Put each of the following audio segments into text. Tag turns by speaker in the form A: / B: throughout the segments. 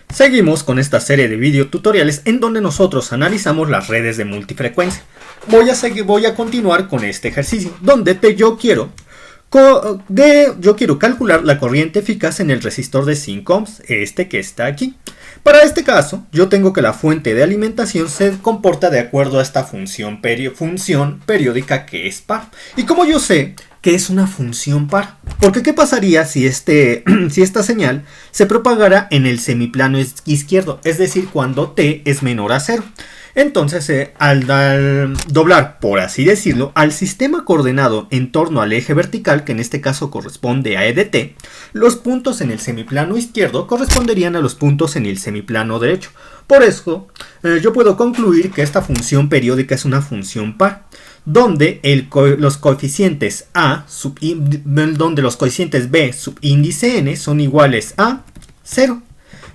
A: Seguimos con esta serie de videotutoriales en donde nosotros analizamos las redes de multifrecuencia. Voy a continuar con este ejercicio donde yo quiero calcular la corriente eficaz en el resistor de 5 ohms, este que está aquí. Para este caso, yo tengo que la fuente de alimentación se comporta de acuerdo a esta función periódica que es par. ¿Y como yo sé que es una función par? Porque ¿qué pasaría si esta señal se propagara en el semiplano izquierdo? Es decir, cuando t es menor a 0. Entonces, al doblar, por así decirlo, al sistema coordenado en torno al eje vertical, que en este caso corresponde a E de t, los puntos en el semiplano izquierdo corresponderían a los puntos en el semiplano derecho. Por eso, yo puedo concluir que esta función periódica es una función par, donde los coeficientes b subíndice n son iguales a 0.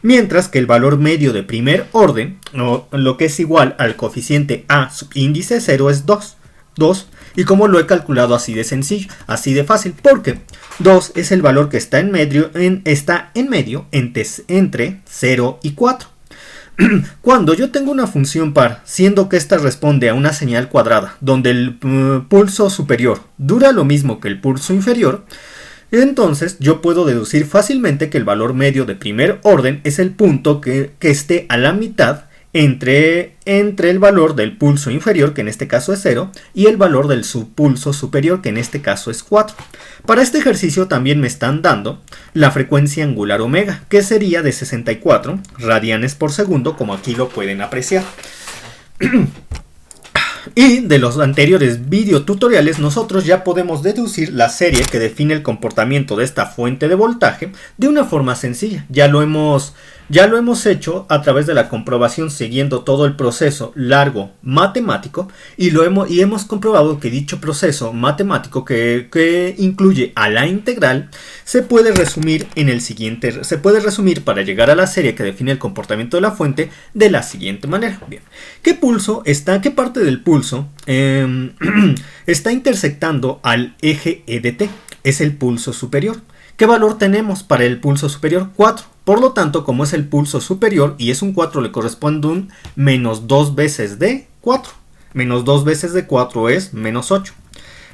A: Mientras que el valor medio de primer orden, o lo que es igual al coeficiente a subíndice 0, es 2. Y como lo he calculado así de sencillo, así de fácil, porque 2 es el valor que está en medio entre 0 y 4. Cuando yo tengo una función par, siendo que ésta responde a una señal cuadrada, donde el pulso superior dura lo mismo que el pulso inferior, entonces yo puedo deducir fácilmente que el valor medio de primer orden es el punto que esté a la mitad entre el valor del pulso inferior, que en este caso es 0, y el valor del subpulso superior, que en este caso es 4. Para este ejercicio también me están dando la frecuencia angular omega, que sería de 64 radianes por segundo, como aquí lo pueden apreciar. Y de los anteriores videotutoriales nosotros ya podemos deducir la serie que define el comportamiento de esta fuente de voltaje de una forma sencilla. Ya lo hemos hecho a través de la comprobación siguiendo todo el proceso largo matemático y hemos comprobado que dicho proceso matemático que incluye a la integral se puede resumir para llegar a la serie que define el comportamiento de la fuente de la siguiente manera. Bien, ¿qué parte del pulso está intersectando al eje E de t? Es el pulso superior. ¿Qué valor tenemos para el pulso superior? 4. Por lo tanto, como es el pulso superior y es un 4, le corresponde un menos 2 veces de 4. Menos 2 veces de 4 es menos 8.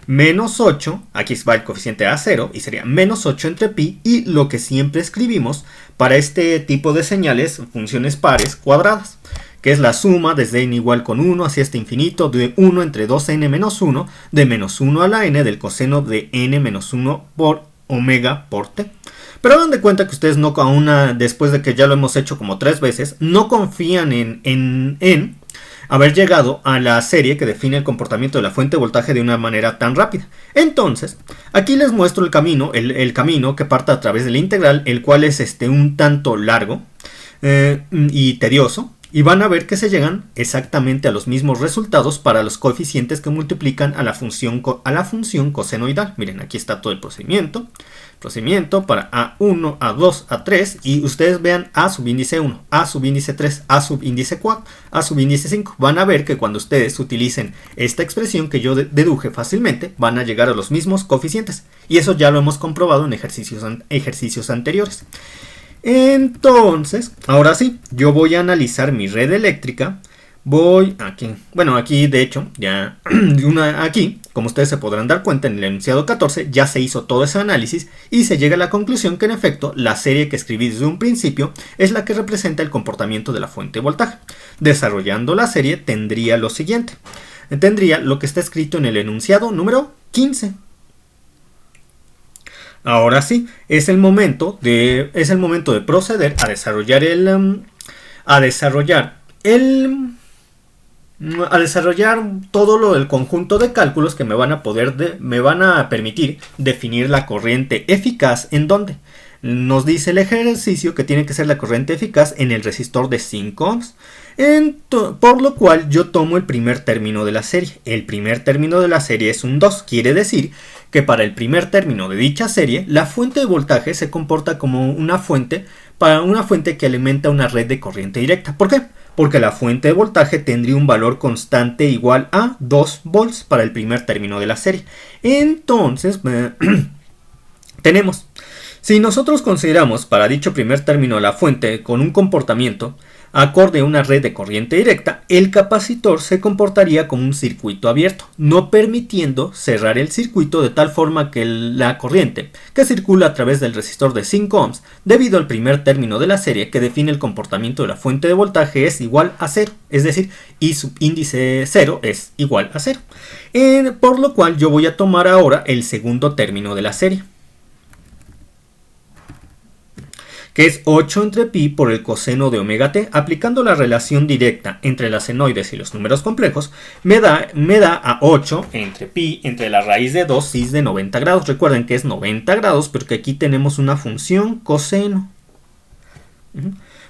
A: Menos 8, aquí va el coeficiente a 0 y sería menos 8 entre pi, y lo que siempre escribimos para este tipo de señales, funciones pares cuadradas, que es la suma desde n igual con 1 hacia este infinito de 1 entre 2n menos 1 de menos 1 a la n del coseno de n menos 1 por omega por t. Pero hagan de cuenta que ustedes después de que ya lo hemos hecho como 3 veces, no confían en haber llegado a la serie que define el comportamiento de la fuente de voltaje de una manera tan rápida. Entonces, aquí les muestro el camino que parte a través de la integral, el cual es un tanto largo y tedioso. Y van a ver que se llegan exactamente a los mismos resultados para los coeficientes que multiplican a la función cosenoidal. Miren, aquí está todo el procedimiento para A1, A2, A3, y ustedes vean A subíndice 1, A subíndice 3, A subíndice 4, A subíndice 5. Van a ver que cuando ustedes utilicen esta expresión que yo deduje fácilmente, van a llegar a los mismos coeficientes. Y eso ya lo hemos comprobado en ejercicios anteriores. Entonces, ahora sí, yo voy a analizar mi red eléctrica. Aquí de hecho, aquí, como ustedes se podrán dar cuenta, en el enunciado 14 ya se hizo todo ese análisis y se llega a la conclusión que en efecto la serie que escribí desde un principio es la que representa el comportamiento de la fuente de voltaje. Desarrollando la serie tendría lo siguiente. Tendría lo que está escrito en el enunciado número 15. Ahora sí, es el momento de proceder a desarrollar todo el conjunto de cálculos que me van a permitir definir la corriente eficaz. ¿En dónde? Nos dice el ejercicio que tiene que ser la corriente eficaz en el resistor de 5 ohms. Por lo cual yo tomo el primer término de la serie. El primer término de la serie es un 2. Quiere decir que para el primer término de dicha serie, la fuente de voltaje se comporta como una fuente que alimenta una red de corriente directa. ¿Por qué? Porque la fuente de voltaje tendría un valor constante igual a 2 volts para el primer término de la serie. Entonces, tenemos Si nosotros consideramos para dicho primer término la fuente con un comportamiento acorde a una red de corriente directa, el capacitor se comportaría como un circuito abierto, no permitiendo cerrar el circuito de tal forma que la corriente que circula a través del resistor de 5 ohms, debido al primer término de la serie que define el comportamiento de la fuente de voltaje, es igual a 0, es decir, I subíndice 0 es igual a 0. Por lo cual yo voy a tomar ahora el segundo término de la serie, que es 8 entre pi por el coseno de omega t. Aplicando la relación directa entre las senoides y los números complejos, me da a 8 entre pi entre la raíz de 2 cis de 90 grados. Recuerden que es 90 grados porque aquí tenemos una función coseno.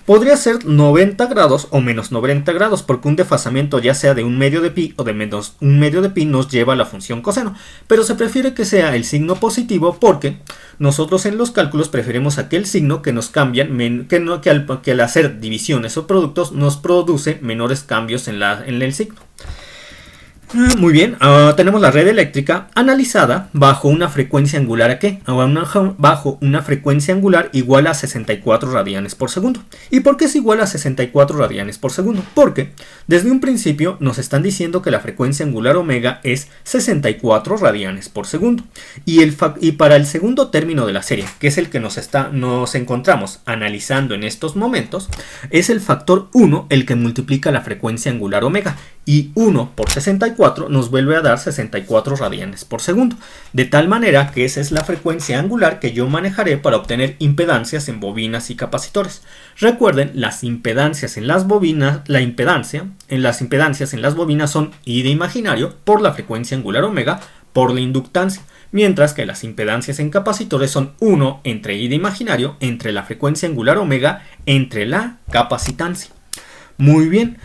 A: Podría ser 90 grados o menos 90 grados, porque un desfasamiento ya sea de un medio de pi o de menos un medio de pi nos lleva a la función coseno, pero se prefiere que sea el signo positivo porque nosotros en los cálculos preferimos aquel signo que nos cambian, que al hacer divisiones o productos nos produce menores cambios en el signo. Muy bien, tenemos la red eléctrica analizada bajo una frecuencia angular ¿a qué? Bajo una frecuencia angular igual a 64 radianes por segundo. ¿Y por qué es igual a 64 radianes por segundo? Porque desde un principio nos están diciendo que la frecuencia angular omega es 64 radianes por segundo. Y para el segundo término de la serie, que es el que nos encontramos analizando en estos momentos, es el factor 1 el que multiplica la frecuencia angular omega. Y 1 por 64 nos vuelve a dar 64 radianes por segundo. De tal manera que esa es la frecuencia angular que yo manejaré para obtener impedancias en bobinas y capacitores. Recuerden, las impedancias en las bobinas, las impedancias en las bobinas son I de imaginario por la frecuencia angular omega por la inductancia. Mientras que las impedancias en capacitores son 1 entre I de imaginario entre la frecuencia angular omega entre la capacitancia. Muy bien.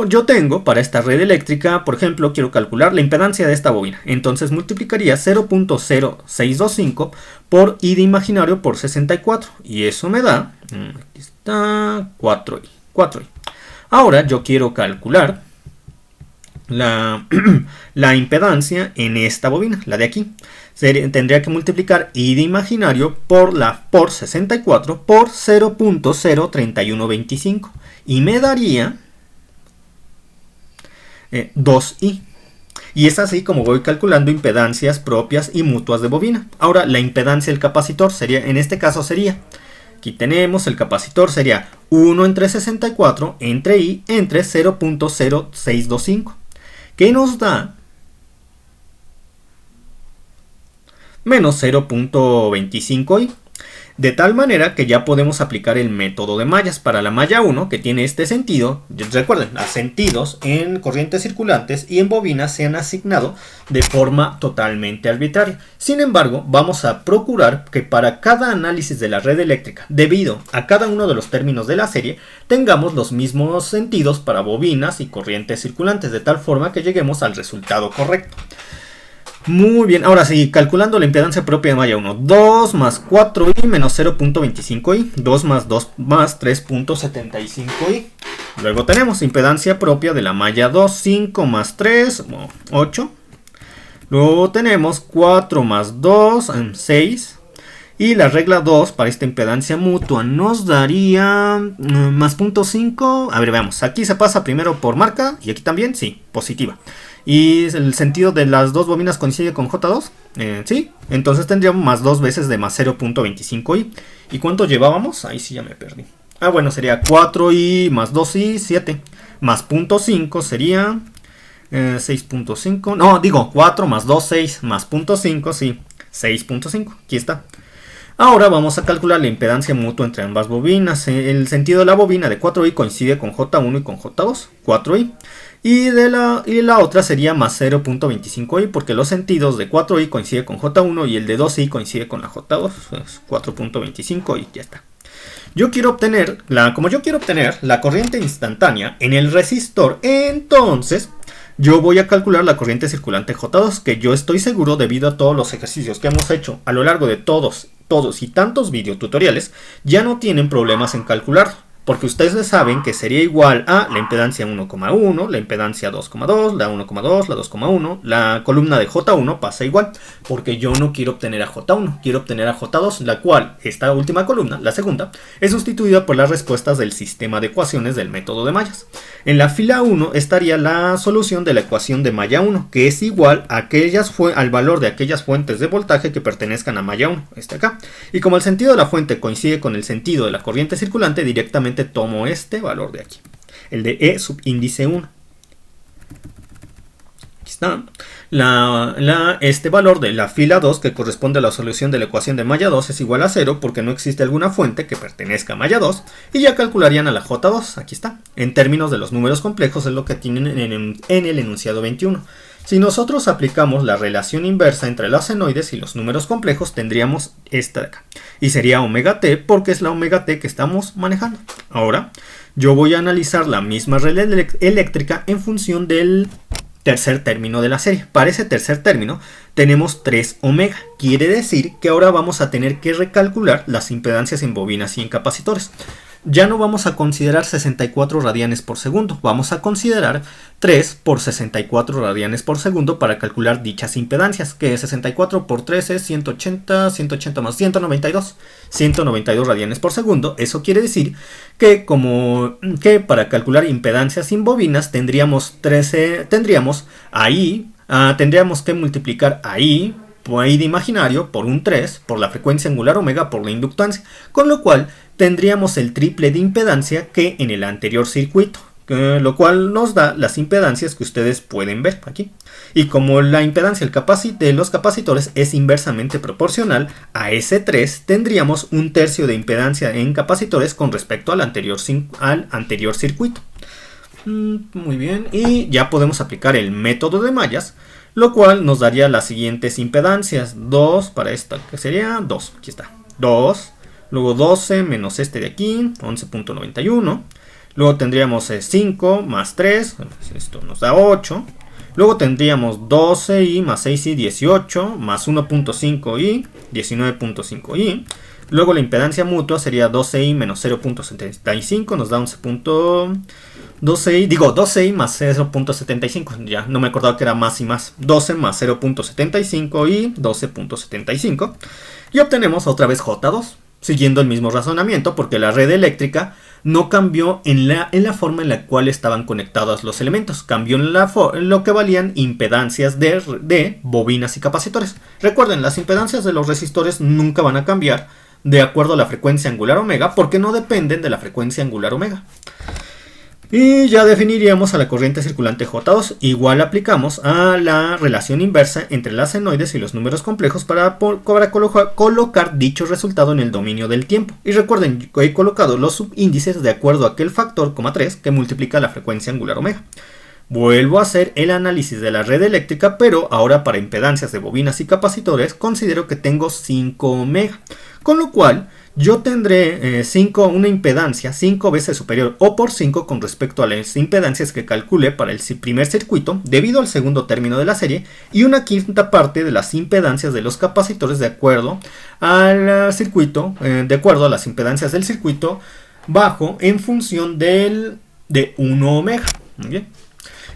A: Yo tengo para esta red eléctrica, por ejemplo, quiero calcular la impedancia de esta bobina. Entonces multiplicaría 0.0625 por I de imaginario por 64. Y eso me da, aquí está, 4i. Ahora yo quiero calcular la impedancia en esta bobina, la de aquí. Tendría que multiplicar I de imaginario por 64 por 0.03125. Y me daría 2i. Y es así como voy calculando impedancias propias y mutuas de bobina. Ahora la impedancia del capacitor sería, en este caso sería, aquí tenemos el capacitor sería 1 entre 64 entre i entre 0.0625. Que nos da menos 0.25i. De tal manera que ya podemos aplicar el método de mallas para la malla 1, que tiene este sentido. Recuerden, los sentidos en corrientes circulantes y en bobinas se han asignado de forma totalmente arbitraria. Sin embargo, vamos a procurar que para cada análisis de la red eléctrica, debido a cada uno de los términos de la serie, tengamos los mismos sentidos para bobinas y corrientes circulantes, de tal forma que lleguemos al resultado correcto. Muy bien, ahora sí, calculando la impedancia propia de malla 1, 2 más 4i menos 0.25i, 2 más 2 más 3.75i. Luego tenemos impedancia propia de la malla 2, 5 más 3, 8. Luego tenemos 4 más 2, 6. Y la regla 2 para esta impedancia mutua nos daría más 0.5. A ver, veamos, aquí se pasa primero por marca y aquí también, sí, positiva. Y el sentido de las dos bobinas coincide con J2, sí, entonces tendríamos más 2 veces de más 0.25i. ¿Y cuánto llevábamos? Ahí sí ya me perdí. Ah, bueno, sería 4i más 2i, 7. Más 0.5 sería 6.5. No, digo 4 más 2, 6. Más 0.5, sí, 6.5. Aquí está. Ahora vamos a calcular la impedancia mutua entre ambas bobinas. El sentido de la bobina de 4i coincide con J1 y con J2, 4i. Y la otra sería más 0.25i porque los sentidos de 4i coincide con J1 y el de 2i coincide con la J2, 4.25 y ya está. Como yo quiero obtener la corriente instantánea en el resistor, entonces yo voy a calcular la corriente circulante J2, que yo estoy seguro, debido a todos los ejercicios que hemos hecho a lo largo de todos y tantos videotutoriales, ya no tienen problemas en calcular. porque ustedes saben que sería igual a la impedancia 1,1, la impedancia 2,2, la 1,2, la 2,1, la columna de J1 pasa igual, porque yo no quiero obtener a J1, quiero obtener a J2, la cual, esta última columna, la segunda, es sustituida por las respuestas del sistema de ecuaciones del método de mallas. En la fila 1 estaría la solución de la ecuación de malla 1, que es igual a al valor de aquellas fuentes de voltaje que pertenezcan a malla 1, este acá. Y como el sentido de la fuente coincide con el sentido de la corriente circulante, directamente tomo este valor de aquí, el de E subíndice 1. Aquí está. Este valor de la fila 2, que corresponde a la solución de la ecuación de malla 2, es igual a 0 porque no existe alguna fuente que pertenezca a malla 2, y ya calcularían a la J2, aquí está. En términos de los números complejos es lo que tienen en el enunciado 21. Si nosotros aplicamos la relación inversa entre los senoides y los números complejos, tendríamos esta de acá. Y sería omega t, porque es la omega t que estamos manejando. Ahora, yo voy a analizar la misma red eléctrica en función del tercer término de la serie. Para ese tercer término tenemos 3 omega. Quiere decir que ahora vamos a tener que recalcular las impedancias en bobinas y en capacitores. Ya no vamos a considerar 64 radianes por segundo, vamos a considerar 3 por 64 radianes por segundo para calcular dichas impedancias, que 64 por 3 es 180, 180 más 192, 192 radianes por segundo. Eso quiere decir que para calcular impedancias sin bobinas tendríamos que multiplicar ahí de imaginario por un 3 por la frecuencia angular omega por la inductancia, con lo cual tendríamos el triple de impedancia que en el anterior circuito, lo cual nos da las impedancias que ustedes pueden ver aquí. Y como la impedancia de los capacitores es inversamente proporcional a ese 3, tendríamos un tercio de impedancia en capacitores con respecto al anterior circuito. Muy bien, y ya podemos aplicar el método de mallas, lo cual nos daría las siguientes impedancias. 2 para esta, que sería 2, aquí está, 2. Luego 12 menos este de aquí, 11.91. Luego tendríamos 5 más 3, esto nos da 8. Luego tendríamos 12i más 6i, 18, más 1.5i, 19.5i. Luego la impedancia mutua sería 12i menos 0.75, nos da 12i más 0.75, ya no me acordaba que era más y más. 12 más 0.75 y 12.75. Y obtenemos otra vez J2. Siguiendo el mismo razonamiento, porque la red eléctrica no cambió en la forma en la cual estaban conectados los elementos, cambió en lo que valían impedancias de bobinas y capacitores. Recuerden, las impedancias de los resistores nunca van a cambiar de acuerdo a la frecuencia angular omega, porque no dependen de la frecuencia angular omega. Y ya definiríamos a la corriente circulante J2. Igual aplicamos a la relación inversa entre las senoides y los números complejos para colocar dicho resultado en el dominio del tiempo. Y recuerden, he colocado los subíndices de acuerdo a aquel factor, 3, que multiplica la frecuencia angular omega. Vuelvo a hacer el análisis de la red eléctrica, pero ahora para impedancias de bobinas y capacitores considero que tengo 5 omega. Con lo cual yo tendré una impedancia 5 veces superior o por 5 con respecto a las impedancias que calculé para el primer circuito debido al segundo término de la serie, y una quinta parte de las impedancias de los capacitores de acuerdo al circuito, de acuerdo a las impedancias del circuito bajo en función de 1 omega. Muy bien.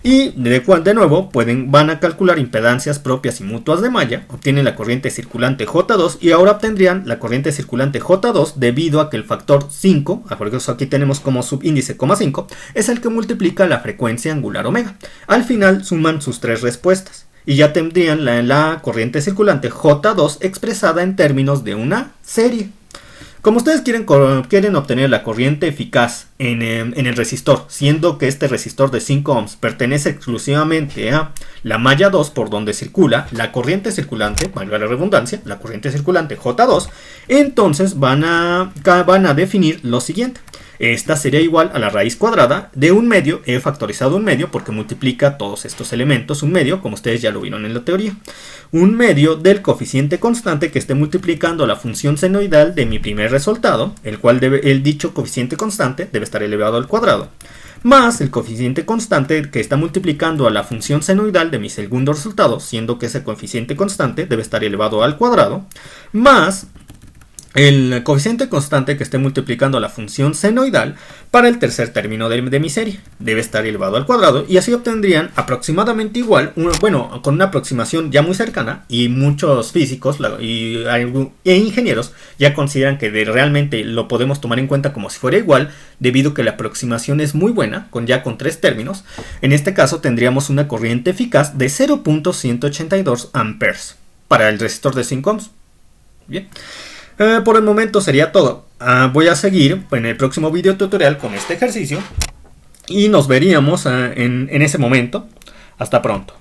A: Y de nuevo van a calcular impedancias propias y mutuas de malla, obtienen la corriente circulante J2 y ahora obtendrían la corriente circulante J2 debido a que el factor 5, por eso aquí tenemos como subíndice 5, es el que multiplica la frecuencia angular omega. Al final suman sus 3 respuestas y ya tendrían la corriente circulante J2 expresada en términos de una serie. Como ustedes quieren obtener la corriente eficaz en el resistor, siendo que este resistor de 5 ohms pertenece exclusivamente a la malla 2 por donde circula la corriente circulante, valga la redundancia, la corriente circulante J2, entonces van a definir lo siguiente. Esta sería igual a la raíz cuadrada de un medio, he factorizado un medio porque multiplica todos estos elementos, un medio, como ustedes ya lo vieron en la teoría, un medio del coeficiente constante que esté multiplicando la función senoidal de mi primer resultado, el cual el dicho coeficiente constante debe estar elevado al cuadrado, más el coeficiente constante que está multiplicando a la función senoidal de mi segundo resultado, siendo que ese coeficiente constante debe estar elevado al cuadrado, más el coeficiente constante que esté multiplicando la función senoidal para el tercer término de mi serie. Debe estar elevado al cuadrado y así obtendrían aproximadamente igual, bueno, con una aproximación ya muy cercana, y muchos físicos e ingenieros ya consideran que realmente lo podemos tomar en cuenta como si fuera igual, debido a que la aproximación es muy buena, con 3 términos. En este caso tendríamos una corriente eficaz de 0.182 amperes para el resistor de 5 ohms. Bien. Por el momento sería todo. Voy a seguir en el próximo video tutorial con este ejercicio y nos veríamos en ese momento. Hasta pronto.